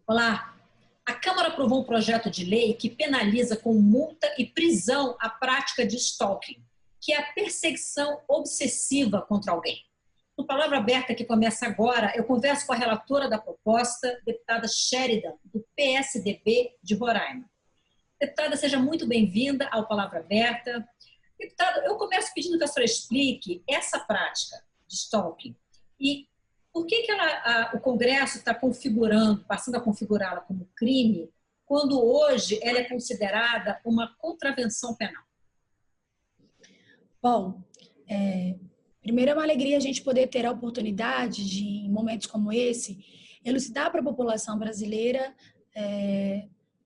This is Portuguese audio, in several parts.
Olá. A Câmara aprovou um projeto de lei que penaliza com multa e prisão a prática de stalking, que é a perseguição obsessiva contra alguém. No Palavra Aberta, que começa agora, eu converso com a relatora da proposta, deputada Sheridan, do PSDB de Roraima. Deputada, seja muito bem-vinda ao Palavra Aberta. Deputada, eu começo pedindo que a senhora explique essa prática de stalking e por que o Congresso está configurando, passando a configurá-la como crime, quando hoje ela é considerada uma contravenção penal? Bom, primeiro é uma alegria a gente poder ter a oportunidade de, em momentos como esse, elucidar para a população brasileira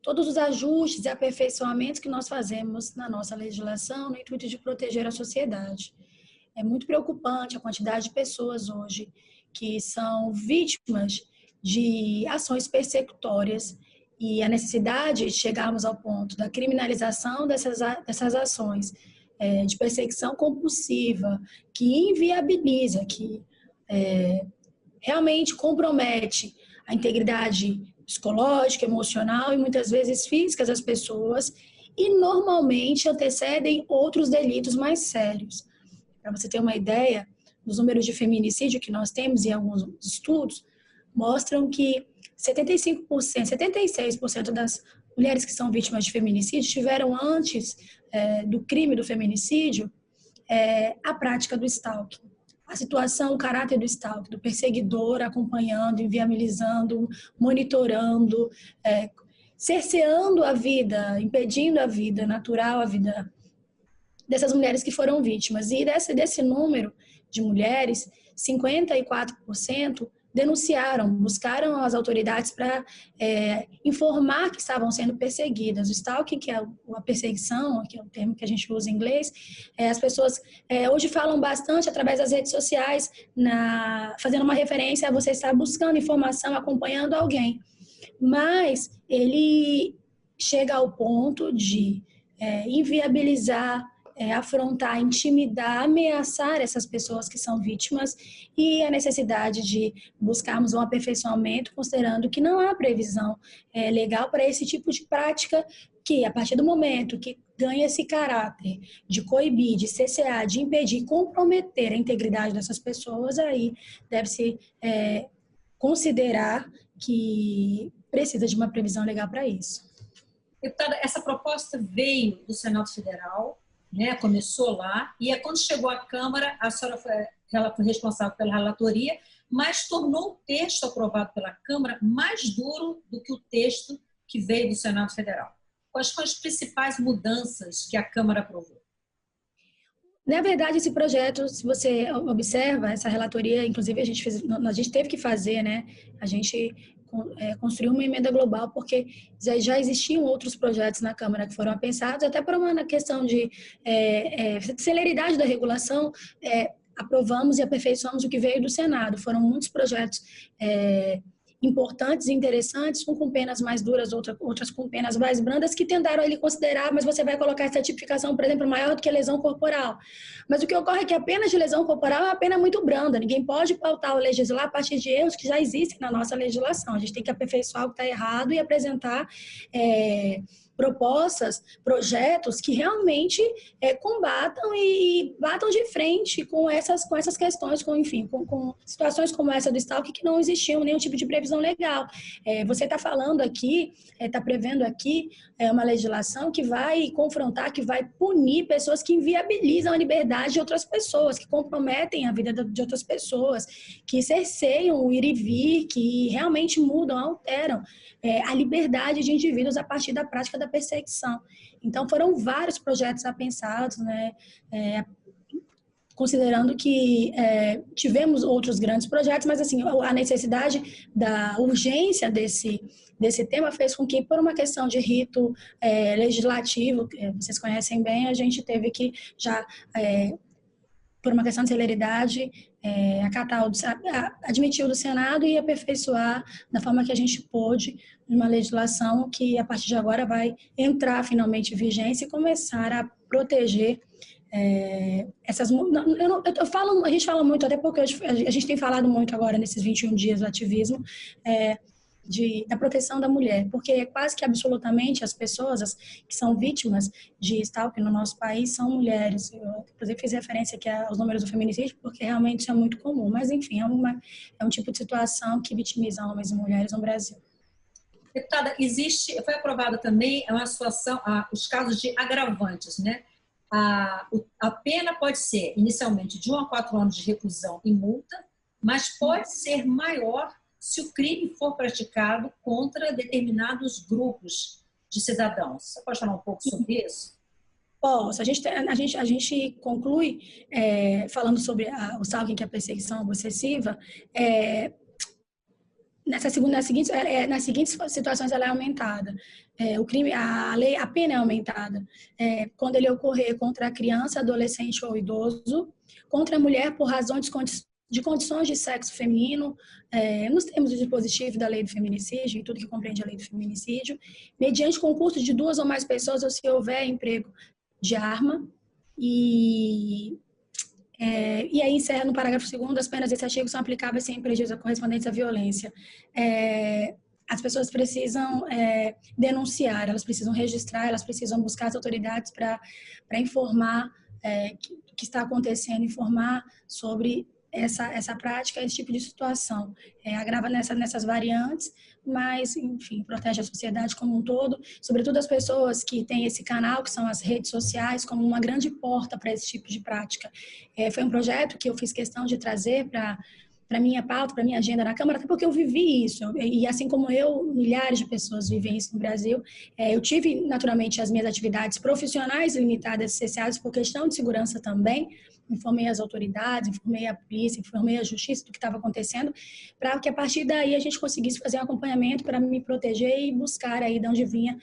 todos os ajustes e aperfeiçoamentos que nós fazemos na nossa legislação no intuito de proteger a sociedade. É muito preocupante a quantidade de pessoas hoje que são vítimas de ações persecutórias e a necessidade de chegarmos ao ponto da criminalização dessas ações de perseguição compulsiva, que inviabiliza, que realmente compromete a integridade psicológica, emocional e muitas vezes física das pessoas e normalmente antecedem outros delitos mais sérios. Para você ter uma ideia, os números de feminicídio que nós temos em alguns estudos mostram que 76% das mulheres que são vítimas de feminicídio tiveram antes do crime do feminicídio a prática do stalking. A situação, o caráter do stalking, do perseguidor acompanhando, inviabilizando, monitorando, cerceando a vida, impedindo a vida natural, a vida dessas mulheres que foram vítimas. E desse número de mulheres, 54% denunciaram, buscaram as autoridades para informar que estavam sendo perseguidas. O stalking, que é a perseguição, que é o termo que a gente usa em inglês, as pessoas hoje falam bastante através das redes sociais, fazendo uma referência a você estar buscando informação, acompanhando alguém. Mas ele chega ao ponto de inviabilizar, afrontar, intimidar, ameaçar essas pessoas que são vítimas e a necessidade de buscarmos um aperfeiçoamento, considerando que não há previsão legal para esse tipo de prática que, a partir do momento que ganha esse caráter de coibir, de cercear, de impedir, comprometer a integridade dessas pessoas, aí deve-se considerar que precisa de uma previsão legal para isso. Deputada, essa proposta veio do Senado Federal, começou lá, e quando chegou à Câmara, a senhora foi responsável pela relatoria, mas tornou o texto aprovado pela Câmara mais duro do que o texto que veio do Senado Federal. Quais foram as principais mudanças que a Câmara aprovou? Na verdade, esse projeto, se você observa, essa relatoria, inclusive a gente teve que fazer, a gente construiu uma emenda global, porque já existiam outros projetos na Câmara que foram pensados, até por uma questão de celeridade da regulação, aprovamos e aperfeiçoamos o que veio do Senado. Foram muitos projetos importantes e interessantes, um com penas mais duras, outras com penas mais brandas, que tentaram ali considerar, mas você vai colocar essa tipificação, por exemplo, maior do que a lesão corporal. Mas o que ocorre é que a pena de lesão corporal é uma pena muito branda. Ninguém pode pautar ou legislar a partir de erros que já existem na nossa legislação. A gente tem que aperfeiçoar o que está errado e apresentar propostas, projetos que realmente combatam e batam de frente com essas questões, com situações como essa do stalking que não existiam nenhum tipo de previsão legal. Você está falando aqui, está prevendo aqui uma legislação que vai confrontar, que vai punir pessoas que inviabilizam a liberdade de outras pessoas, que comprometem a vida de outras pessoas, que cerceiam o ir e vir, que realmente mudam, alteram a liberdade de indivíduos a partir da prática da perseguição. Então, foram vários projetos apensados, considerando que tivemos outros grandes projetos, mas assim, a necessidade da urgência desse tema fez com que, por uma questão de rito legislativo, vocês conhecem bem, a gente teve que já, por uma questão de celeridade, admitir o do Senado e aperfeiçoar da forma que a gente pôde uma legislação que, a partir de agora, vai entrar finalmente em vigência e começar a proteger essas... a gente fala muito, até porque a gente tem falado muito agora nesses 21 dias do ativismo, da proteção da mulher, porque quase que absolutamente as pessoas que são vítimas de stalking no nosso país são mulheres. Eu, inclusive, fiz referência aqui aos números do feminicídio, porque realmente isso é muito comum. Mas, enfim, é um tipo de situação que vitimiza homens e mulheres no Brasil. Deputada, foi aprovada também uma situação, os casos de agravantes, né? A pena pode ser, inicialmente, de 1 a 4 anos de reclusão e multa, mas pode ser maior se o crime for praticado contra determinados grupos de cidadãos. Você pode falar um pouco sobre isso? Posso. A gente conclui, falando sobre o stalking, que é a perseguição obsessiva, nas seguintes situações ela é aumentada. O crime, a pena é aumentada quando ele ocorrer contra a criança, adolescente ou idoso, contra a mulher por razões de condições de sexo feminino, nos termos do dispositivo da lei do feminicídio e tudo que compreende a lei do feminicídio, mediante concurso de 2 ou mais pessoas ou se houver emprego de arma. E aí encerra no parágrafo 2º, as penas desse artigo são aplicáveis sem prejuízo correspondentes à violência. As pessoas precisam denunciar, elas precisam registrar, elas precisam buscar as autoridades para informar o que está acontecendo, informar sobre essa prática, esse tipo de situação. Agrava nessas variantes, mas, enfim, protege a sociedade como um todo, sobretudo as pessoas que têm esse canal, que são as redes sociais, como uma grande porta para esse tipo de prática. Foi um projeto que eu fiz questão de trazer para minha pauta, para minha agenda na Câmara, até porque eu vivi isso, e assim como eu, milhares de pessoas vivem isso no Brasil. Eu tive, naturalmente, as minhas atividades profissionais limitadas, cessadas por questão de segurança também, informei as autoridades, informei a polícia, informei a justiça do que estava acontecendo, para que a partir daí a gente conseguisse fazer um acompanhamento para me proteger e buscar aí de onde vinha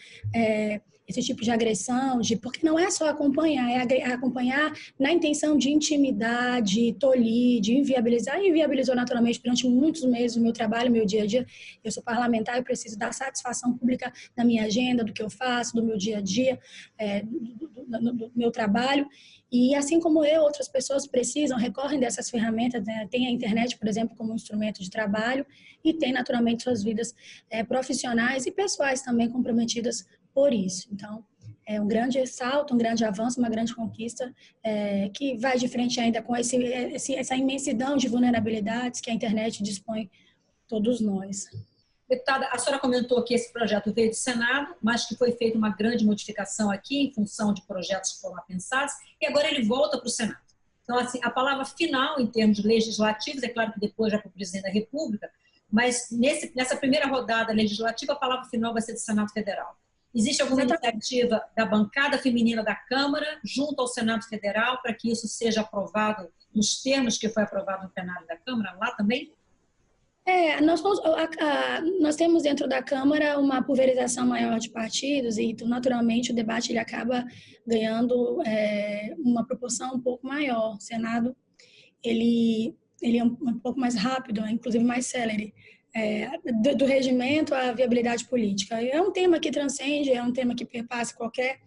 esse tipo de agressão, porque não é só acompanhar, é acompanhar na intenção de intimidar, de tolir, de inviabilizar, e inviabilizou naturalmente durante muitos meses o meu trabalho, o meu dia a dia. Eu sou parlamentar, eu preciso dar satisfação pública da minha agenda, do que eu faço, do meu dia a dia, do meu trabalho. E assim como eu, outras pessoas precisam, recorrem dessas ferramentas, né? Tem a internet, por exemplo, como instrumento de trabalho, e tem naturalmente suas vidas profissionais e pessoais também comprometidas por isso. Então, é um grande salto, um grande avanço, uma grande conquista que vai de frente ainda com essa imensidão de vulnerabilidades que a internet dispõe todos nós. Deputada, a senhora comentou que esse projeto veio do Senado, mas que foi feita uma grande modificação aqui em função de projetos que foram pensados, e agora ele volta para o Senado. Então, assim, a palavra final em termos legislativos, é claro que depois já para o presidente da República, mas nessa primeira rodada legislativa, a palavra final vai ser do Senado Federal. Existe alguma iniciativa da bancada feminina da Câmara junto ao Senado Federal para que isso seja aprovado nos termos que foi aprovado no plenário da Câmara, lá também? Nós temos dentro da Câmara uma pulverização maior de partidos e, naturalmente, o debate ele acaba ganhando uma proporção um pouco maior. O Senado ele é um pouco mais rápido, inclusive mais célere, do regimento à viabilidade política. É um tema que transcende, é um tema que perpassa qualquer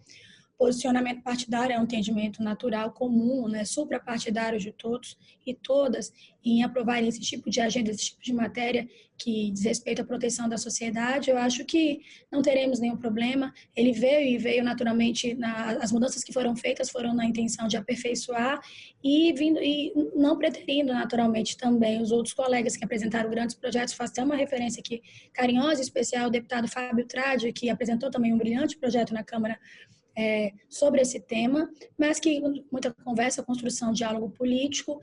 posicionamento partidário, é um entendimento natural, comum, né, suprapartidário de todos e todas, em aprovarem esse tipo de agenda, esse tipo de matéria que diz respeito à proteção da sociedade. Eu acho que não teremos nenhum problema. Ele veio naturalmente, as mudanças que foram feitas foram na intenção de aperfeiçoar e não preterindo naturalmente também os outros colegas que apresentaram grandes projetos. Faço até uma referência aqui carinhosa e especial ao deputado Fábio Tradi, que apresentou também um brilhante projeto na Câmara sobre esse tema, mas que muita conversa, construção, diálogo político,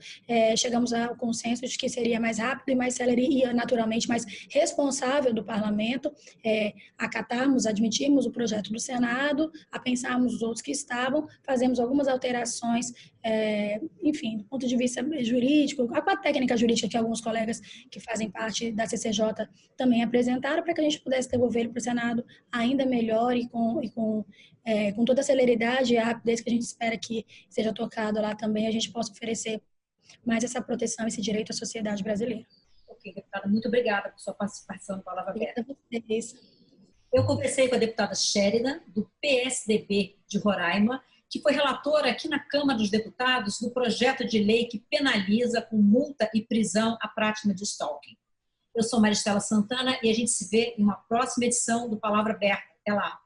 chegamos ao consenso de que seria mais rápido e mais célere e naturalmente mais responsável do parlamento acatarmos, admitirmos o projeto do Senado, a pensarmos os outros que estavam, fazemos algumas alterações, enfim, do ponto de vista jurídico, a técnica jurídica que alguns colegas que fazem parte da CCJ também apresentaram, para que a gente pudesse devolver ele para o Senado ainda melhor e com toda a celeridade e a rapidez que a gente espera que seja tocado lá também, a gente possa oferecer mais essa proteção, esse direito à sociedade brasileira. Ok, deputada, muito obrigada por sua participação no Palavra Aberta. Obrigada a vocês. Eu conversei com a deputada Sheridan, do PSDB de Roraima, que foi relatora aqui na Câmara dos Deputados do projeto de lei que penaliza com multa e prisão a prática de stalking. Eu sou Maristela Santana e a gente se vê em uma próxima edição do Palavra Aberta. Até lá!